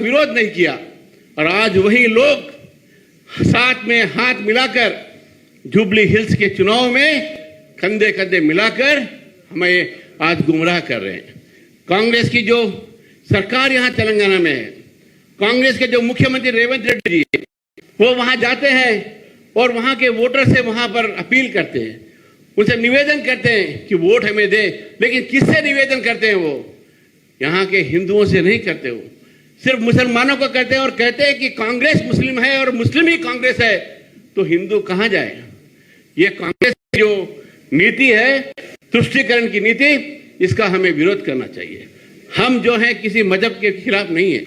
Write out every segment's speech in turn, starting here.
विरोध नहीं किया और आज वही लोग साथ में हाथ मिलाकर जुबली हिल्स के चुनाव में कंधे कंधे मिलाकर हमें आज गुमराह कर रहे हैं। कांग्रेस की जो सरकार यहाँ तेलंगाना में है, कांग्रेस के जो मुख्यमंत्री रेवंत रेड्डी जी, वो वहां जाते हैं और वहां के वोटर से वहां पर अपील करते हैं, उनसे निवेदन करते हैं कि वोट हमें दे। लेकिन किससे निवेदन करते हैं? वो यहाँ के हिंदुओं से नहीं करते, वो सिर्फ मुसलमानों को करते हैं और कहते हैं कि कांग्रेस मुस्लिम है और मुस्लिम ही कांग्रेस है, तो हिंदू कहां जाए? ये कांग्रेस की जो नीति है, तुष्टीकरण की नीति, इसका हमें विरोध करना चाहिए। हम जो है किसी मजहब के खिलाफ नहीं है।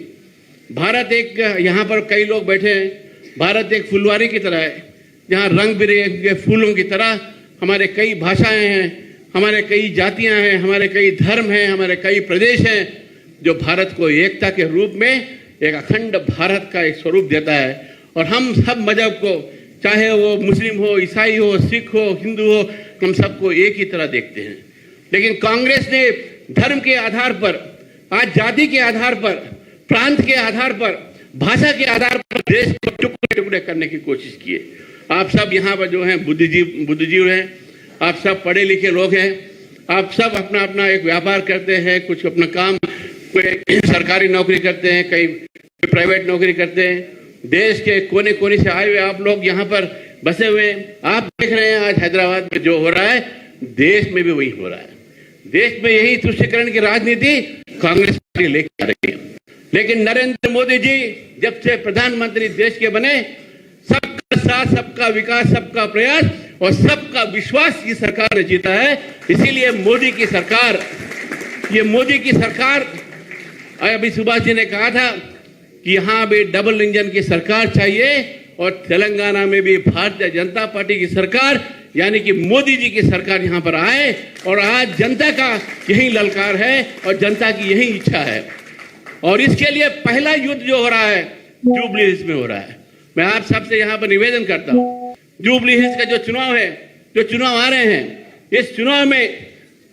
भारत एक, यहाँ पर कई लोग बैठे हैं, भारत एक फुलवारी की तरह है, जहाँ रंग बिरंगे फूलों की तरह हमारे कई भाषाएं हैं, हमारे कई जातियां हैं, हमारे कई धर्म हैं, हमारे कई प्रदेश हैं, जो भारत को एकता के रूप में एक अखंड भारत का एक स्वरूप देता है। और हम सब मजहब को, चाहे वो मुस्लिम हो, ईसाई हो, सिख हो, हिंदू हो, हम सबको एक ही तरह देखते हैं। लेकिन कांग्रेस ने धर्म के आधार पर, आज जाति के आधार पर, प्रांत के आधार पर, भाषा के आधार पर देश को टुकड़े टुकड़े करने की कोशिश की है। आप सब यहाँ पर जो हैं बुद्धिजीव हैं, आप सब पढ़े लिखे लोग हैं, आप सब अपना अपना एक व्यापार करते हैं, कुछ अपना काम, कोई सरकारी नौकरी करते हैं, कई प्राइवेट नौकरी करते हैं। देश के कोने कोने से आए हुए आप लोग यहाँ पर बसे हुए हैं। आप देख रहे हैं आज हैदराबाद में जो हो रहा है, देश में भी वही हो रहा है। देश में यही तुष्टीकरण की राजनीति कांग्रेस पार्टी लेकर आ रही है। लेकिन नरेंद्र मोदी जी जब से प्रधानमंत्री देश के बने, सबका साथ, सबका विकास, सबका प्रयास और सबका विश्वास की सरकार ने जीता है। इसीलिए मोदी की सरकार, ये मोदी की सरकार, अभी सुभाष जी ने कहा था कि यहां भी डबल इंजन की सरकार चाहिए और तेलंगाना में भी भारतीय जनता पार्टी की सरकार, यानी कि मोदी जी की सरकार यहां पर आए। और आज जनता का यही ललकार है और जनता की यही इच्छा है। और इसके लिए पहला युद्ध जो हो रहा है, जुबली हिल्स में हो रहा है। मैं आप सबसे यहाँ पर निवेदन करता हूँ, जुबली हिल्स का जो चुनाव है, जो चुनाव आ रहे हैं, इस चुनाव में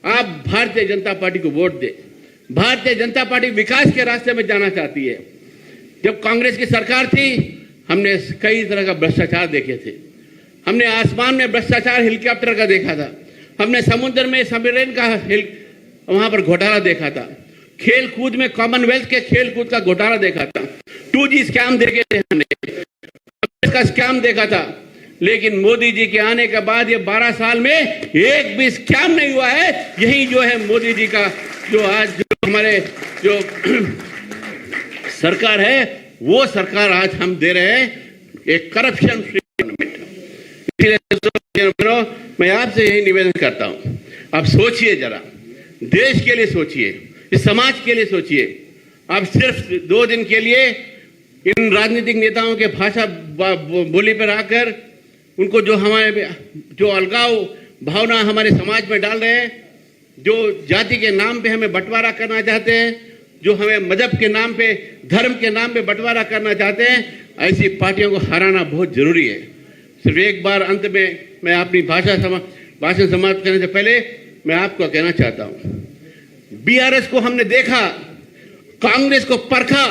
आप भारतीय जनता पार्टी को वोट दें। भारतीय जनता पार्टी विकास के रास्ते में जाना चाहती है। जब कांग्रेस की सरकार थी, हमने कई तरह का भ्रष्टाचार देखे थे। हमने आसमान में भ्रष्टाचार हेलीकॉप्टर का देखा था, हमने समुद्र में सबमरीन का वहां पर घोटाला देखा था, खेल कूद में कॉमनवेल्थ के खेल कूद का घोटाला देखा था, 2G स्कैम देखे थे, हमने इसका स्कैम देखा था। लेकिन मोदी जी के आने के बाद ये 12 साल में एक भी स्कैम नहीं हुआ है। यही जो है मोदी जी का जो आज जो हमारे जो सरकार है, वो सरकार आज हम दे रहे हैं एक करप्शन फ्री गवर्नमेंट। मैं आपसे यही निवेदन करता हूं, आप सोचिए जरा, देश के लिए सोचिए, इस समाज के लिए सोचिए। आप सिर्फ 2 दिन के लिए इन राजनीतिक नेताओं के भाषा बोली पर आकर उनको जो हमारे जो अलगाव भावना हमारे समाज में डाल रहे हैं, जो जाति के नाम पे हमें बंटवारा करना चाहते हैं, जो हमें मजहब के नाम पे, धर्म के नाम पे बंटवारा करना चाहते हैं, ऐसी पार्टियों को हराना बहुत जरूरी है। सिर्फ एक बार अंत में मैं अपनी भाषण समाप्त करने से पहले मैं आपको कहना चाहता हूं, बीआरएस को हमने देखा, कांग्रेस को परखा,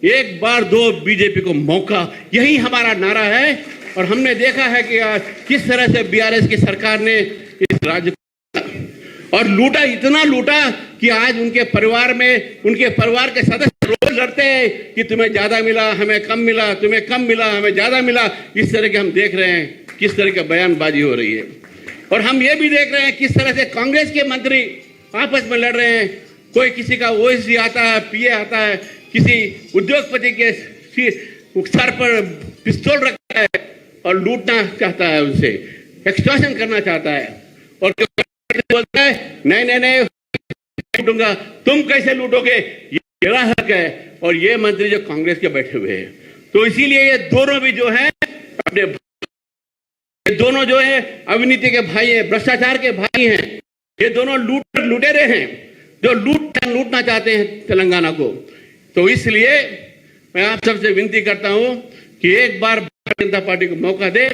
एक बार दो बीजेपी को मौका, यही हमारा नारा है। और हमने देखा है कि किस तरह से बीआरएस की सरकार ने इस राज्य को और लूटा, इतना लूटा कि आज उनके परिवार में, उनके परिवार के सदस्य रोज लड़ते हैं कि तुम्हें ज्यादा मिला, हमें कम मिला, तुम्हें कम मिला, हमें ज्यादा मिला। इस तरह के हम देख रहे हैं किस तरह की बयानबाजी हो रही है। और हम ये भी देख रहे हैं किस तरह से कांग्रेस के मंत्री आपस में लड़ रहे हैं। कोई किसी का ओएसडी आता है, पीए आता है, किसी उद्योगपति के सर पर पिस्तौल रखता है और लूटना चाहता है, उनसे एक्सटॉर्शन करना चाहता है। और बोलता है नहीं नहीं नहीं लूटूंगा, तुम कैसे लूटोगे, ये मेरा हक है। और ये मंत्री जो कांग्रेस के बैठे हुए हैं, तो इसीलिए ये दोनों भी जो है अपने, ये दोनों जो है अविनीति के भाई हैं, भ्रष्टाचार के भाई हैं। ये दोनों लुटेरे हैं जो लूटना चाहते हैं तेलंगाना को। तो इसलिए मैं आप सबसे विनती करता हूं कि एक बार भारतीय जनता पार्टी को मौका दे,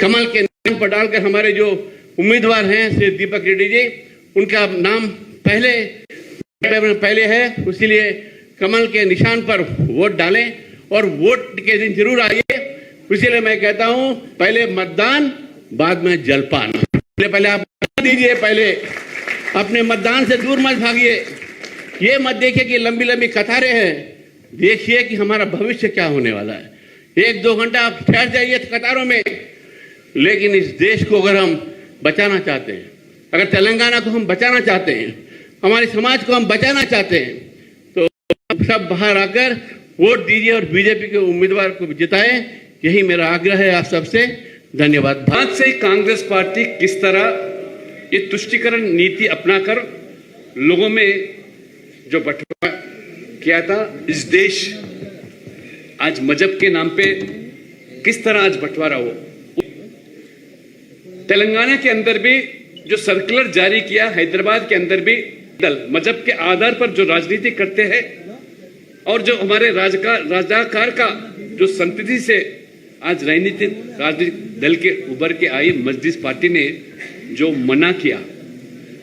कमल के नाम पर डालकर हमारे जो उम्मीदवार हैं श्री दीपक रेड्डी जी, उनका नाम पहले है, इसलिए कमल के निशान पर वोट डालें और वोट के दिन जरूर आइए। इसलिए मैं कहता हूं पहले मतदान बाद में जलपान। पहले आप दीजिए, पहले अपने मतदान से दूर मत भागिए। ये मत देखिए कि लंबी लंबी कतारें हैं, देखिए कि हमारा भविष्य क्या होने वाला है। 1-2 घंटा आप ठहर जाइए कतारों में, लेकिन इस देश को अगर हम बचाना चाहते हैं, अगर तेलंगाना को हम बचाना चाहते हैं, हमारे समाज को हम बचाना चाहते हैं, तो सब बाहर आकर वोट दीजिए और बीजेपी के उम्मीदवार को जिताएं। यही मेरा आग्रह है आप सबसे। धन्यवाद। आज से कांग्रेस पार्टी किस तरह ये तुष्टीकरण नीति अपनाकर लोगों में जो बंटवारा किया था, इस देश आज मजहब के नाम पे किस तरह आज बंटवारा हो। तेलंगाना के अंदर भी जो सर्कुलर जारी किया, हैदराबाद के अंदर भी दल मजहब के आधार पर जो राजनीति करते हैं और जो हमारे राजकार का जो संतति से आज राजनीतिक दल के उभर के आई मजलिस पार्टी ने जो मना किया,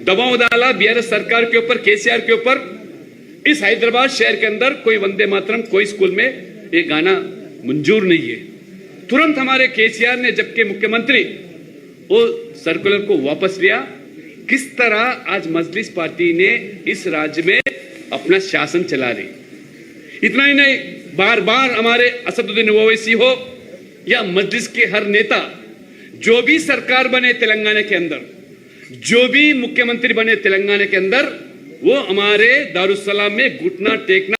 दबाव डाला बीआरएस सरकार के ऊपर, केसीआर के ऊपर। इस हैदराबाद शहर के अंदर कोई वंदे मातरम, कोई स्कूल में ये गाना मंजूर नहीं है। तुरंत हमारे केसीआर ने, जबकि मुख्यमंत्री, वो सर्कुलर को वापस लिया। किस तरह आज मजलिस पार्टी ने इस राज्य में अपना शासन चला रही। इतना ही नहीं, बार बार हमारे असदुद्दीन ओवैसी हो या मजलिस के हर नेता, जो भी सरकार बने तेलंगाना के अंदर, जो भी मुख्यमंत्री बने तेलंगाना के अंदर, वो हमारे दारुसलाम में घुटना टेकना